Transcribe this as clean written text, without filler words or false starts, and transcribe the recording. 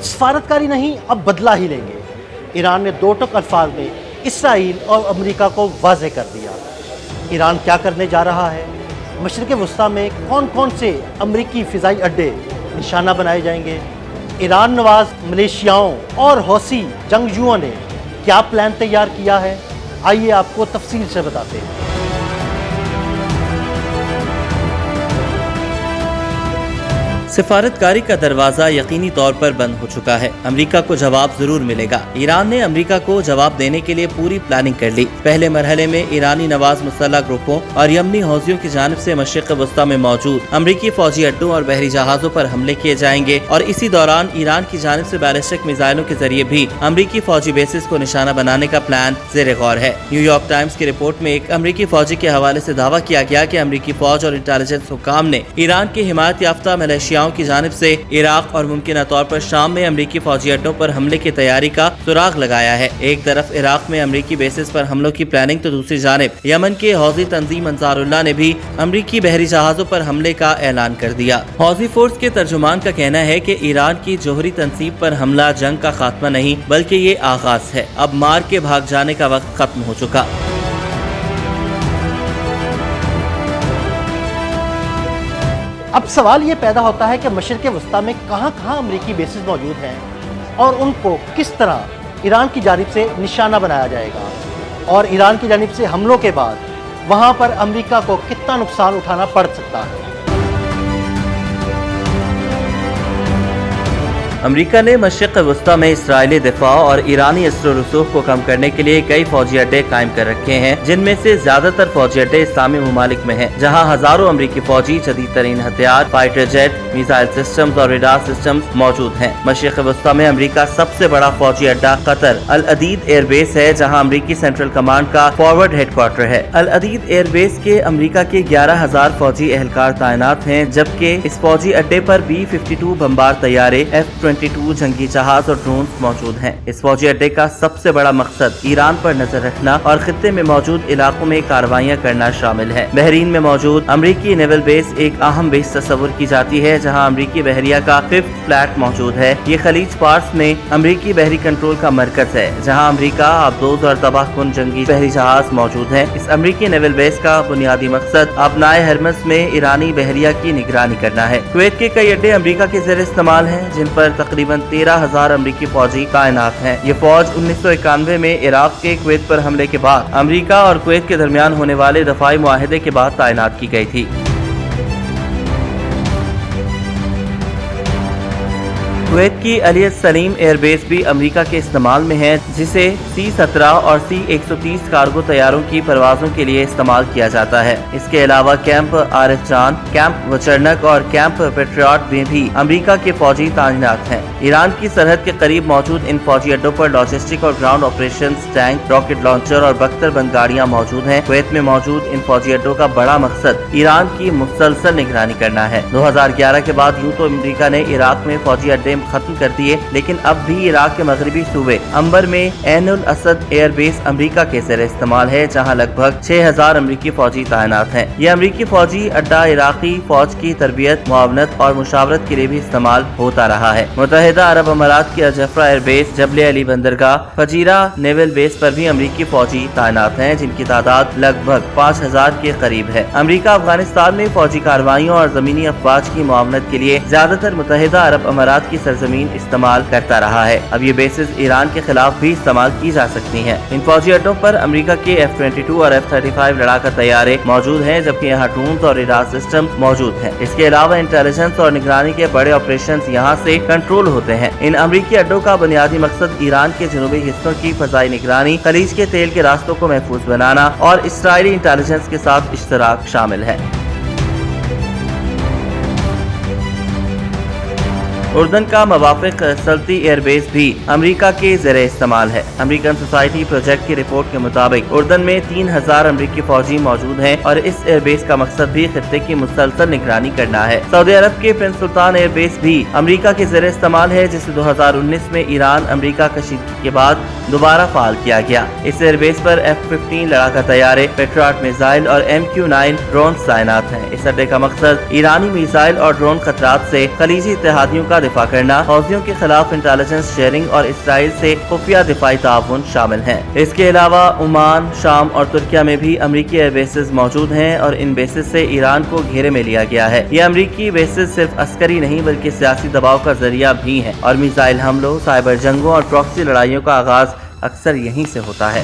सफारतकारी नहीं, अब बदला ही लेंगे। ईरान ने दो टुक अल्फाज में इसराइल और अमेरिका को वाज़ेह कर दिया। ईरान क्या करने जा रहा है, मशरिक़ वस्ता में कौन कौन से अमरीकी फ़िज़ाई अड्डे निशाना बनाए जाएंगे, ईरान नवाज मलेशियाओं और हौसी जंगजुओं ने क्या प्लान तैयार किया है, आइए आपको तफसील से बताते हैं। सिफारतकारी का दरवाज़ा यकीनी तौर पर बंद हो चुका है। अमेरिका को जवाब जरूर मिलेगा। ईरान ने अमेरिका को जवाब देने के लिए पूरी प्लानिंग कर ली। पहले मरहले में ईरानी नवाज मुसल्लह ग्रुपों और यमनी हौसियों की जानिब से मशरिक़ वस्ता में मौजूद अमरीकी फौजी अड्डों और बहरी जहाज़ों पर हमले किए जाएंगे और इसी दौरान ईरान की जानिब से बैलिस्टिक मिसाइलों के जरिए भी अमरीकी फौजी बेसिस को निशाना बनाने का प्लान ज़ेर गौर है। न्यूयॉर्क टाइम्स की रिपोर्ट में एक अमरीकी फौजी के हवाले से दावा किया गया कि अमरीकी फौज और इंटेलिजेंस हुक्काम ने ईरान की हिमायत याफ्ता मलेशियाओं की जानिब से इराक और मुमकिन तौर पर शाम में अमरीकी फौजी अड्डों पर हमले की तैयारी का सुराग लगाया है। एक तरफ इराक में अमरीकी बेसिस पर हमलों की प्लानिंग तो दूसरी जानिब यमन के हौजी तंजीम अंसारुल्लाह ने भी अमरीकी बहरी जहाजों पर हमले का ऐलान कर दिया। हौजी फोर्स के तर्जुमान का कहना है कि ईरान की जोहरी तंसीब पर हमला जंग का खात्मा नहीं बल्कि ये आगाज है। अब मार के भाग जाने का वक्त खत्म हो चुका। अब सवाल ये पैदा होता है कि मशरिक़ वस्ता में कहाँ कहाँ अमरीकी बेसिस मौजूद हैं और उनको किस तरह ईरान की जानिब से निशाना बनाया जाएगा और ईरान की जानिब से हमलों के बाद वहाँ पर अमरीका को कितना नुकसान उठाना पड़ सकता है। अमेरिका ने मशरिक़ वस्ता में इसराइली दिफा और ईरानी असर रसूख को कम करने के लिए कई फौजी अड्डे कायम कर रखे हैं, जिनमें से ज्यादातर फौजी अड्डे इस्लामी ममालिक में हैं, जहां हजारों अमरीकी फौजी जदीद तरीन हथियार, फाइटर जेट, मिसाइल सिस्टम्स और रेडार सिस्टम्स मौजूद हैं। मशरिक़ वस्ता में अमेरिका सबसे बड़ा फौजी अड्डा कतर अल अदीद एयरबेस है, जहाँ अमरीकी सेंट्रल कमांड का फॉरवर्ड हेडक्वार्टर है। अल अदीद एयरबेस के अमरीका के 11,000 फौजी एहलकार तैनात हैं, जबकि इस फौजी अड्डे पर B-52 बम्बार तैयारे, F-22 जंगी जहाज और ड्रोन मौजूद हैं। इस फौजी अड्डे का सबसे बड़ा मकसद ईरान पर नजर रखना और खित्ते में मौजूद इलाकों में कार्रवाइयां करना शामिल है। बहरीन में मौजूद अमरीकी नेवल बेस एक अहम बेस तस्वुर की जाती है, जहां अमरीकी बहरिया का 5th फ्लैट मौजूद है। ये खलीज फार्स में अमरीकी बहरी कंट्रोल का मरकज है, जहां अमरीका, आबदोज और तबाहकुन जंगी बहरी जहाज मौजूद है। इस अमरीकी नेवल बेस का बुनियादी मकसद अपनाए हरमस में ईरानी बहरिया की निगरानी करना है। कुवैत के कई अड्डे अमरीका के ज़ेर इस्तेमाल हैं, जिन पर तकरीबन 13,000 अमरीकी फौजी तैनात हैं। ये फौज 1991 में इराक के कुवैत पर हमले के बाद अमरीका और कुवैत के दरमियान होने वाले दफाई मुआहदे के बाद तैनात की गई थी। कुवैत की अली सलीम एयरबेस भी अमेरिका के इस्तेमाल में है, जिसे C-17 और C-130 कार्गो तैयारों की परवाजों के लिए इस्तेमाल किया जाता है। इसके अलावा कैंप आरिफ जान, कैंप वचरनक और कैंप पेट्रियट में भी अमेरिका के फौजी तैनात हैं। ईरान की सरहद के करीब मौजूद इन फौजी अड्डों पर लॉजिस्टिक और ground operations, tank, rocket launcher और बख्तर बंद गाड़ियाँ मौजूद हैं। कुवैत में मौजूद इन फौजी अड्डों का बड़ा मकसद ईरान की मुसलसल निगरानी करना है। 2011 के बाद यूं तो अमेरिका ने इराक में फौजी अड्डे खत्म कर दिए, लेकिन अब भी इराक के मगरबी सूबे अंबर में ऐन उल असद एयरबेस अमेरिका के ज़ेर इस्तेमाल है, जहां लगभग 6,000 अमरीकी फौजी तैनात हैं। यह अमरीकी फौजी अड्डा इराकी फौज की तरबियत, मुआवनत और मुशावरत के लिए भी इस्तेमाल होता रहा है। मुत्तहिदा अरब अमारात की अजफ्रा एयरबेस, जबल अली बंदरगाह, फजीरा नेवल बेस पर भी अमरीकी फौजी तैनात हैं, जिनकी तादाद लगभग 5,000 के करीब है। अमरीका अफगानिस्तान में फौजी कार्रवाइयों और जमीनी अफवाज की मुआवनत के लिए ज्यादातर मुत्तहिदा अरब अमारात की सरजमीन इस्तेमाल करता रहा है। अब ये बेसिस ईरान के खिलाफ भी इस्तेमाल की जा सकती हैं। इन फौजी अड्डों पर अमेरिका के F-22 और F-35 लड़ाका तैयारे मौजूद हैं, जबकि यहाँ ड्रोन और रेडार सिस्टम मौजूद हैं। इसके अलावा इंटेलिजेंस और निगरानी के बड़े ऑपरेशन यहाँ से कंट्रोल होते हैं। इन अमरीकी अड्डों का बुनियादी मकसद ईरान के जनूबी हिस्सों की फजाई निगरानी, खलीज के तेल के रास्तों को महफूज बनाना और इसराइली इंटेलिजेंस के साथ इश्तराक शामिल है। उर्दन का मवाफिक सल्ती एयरबेस भी अमेरिका के ज़ेरे इस्तेमाल है। अमेरिकन सोसाइटी प्रोजेक्ट की रिपोर्ट के मुताबिक उर्दन में 3,000 अमरीकी फौजी मौजूद हैं और इस एयरबेस का मकसद भी खित्ते की मुसलसल निगरानी करना है। सऊदी अरब के प्रिंस सुल्तान एयरबेस भी अमेरिका के ज़ेरे इस्तेमाल है, जिसे 2019 में ईरान अमेरिका कशीदगी के बाद दोबारा फाल किया गया। इस एयरबेस पर F-15 लड़ाका तैयारे, पेट्रियट मिसाइल और MQ-9 ड्रोन तैनात हैं। इस अड्डे का मकसद ईरानी मिसाइल और ड्रोन खतरात से खलीजी इत्तेहादियों का کا دفاع کرنا, حوثیوں کے خلاف انٹیلیجنس شیئرنگ اور اسرائیل سے خفیہ دفاعی تعاون شامل ہیں. اس کے علاوہ عمان, شام اور ترکیہ میں بھی امریکی ایئر بیسز موجود ہیں اور ان بیسز سے ایران کو گھیرے میں لیا گیا ہے. یہ امریکی بیسز صرف عسکری نہیں بلکہ سیاسی دباؤ کا ذریعہ بھی ہیں اور میزائل حملوں, سائبر جنگوں اور پراکسی لڑائیوں کا آغاز اکثر یہیں سے ہوتا ہے.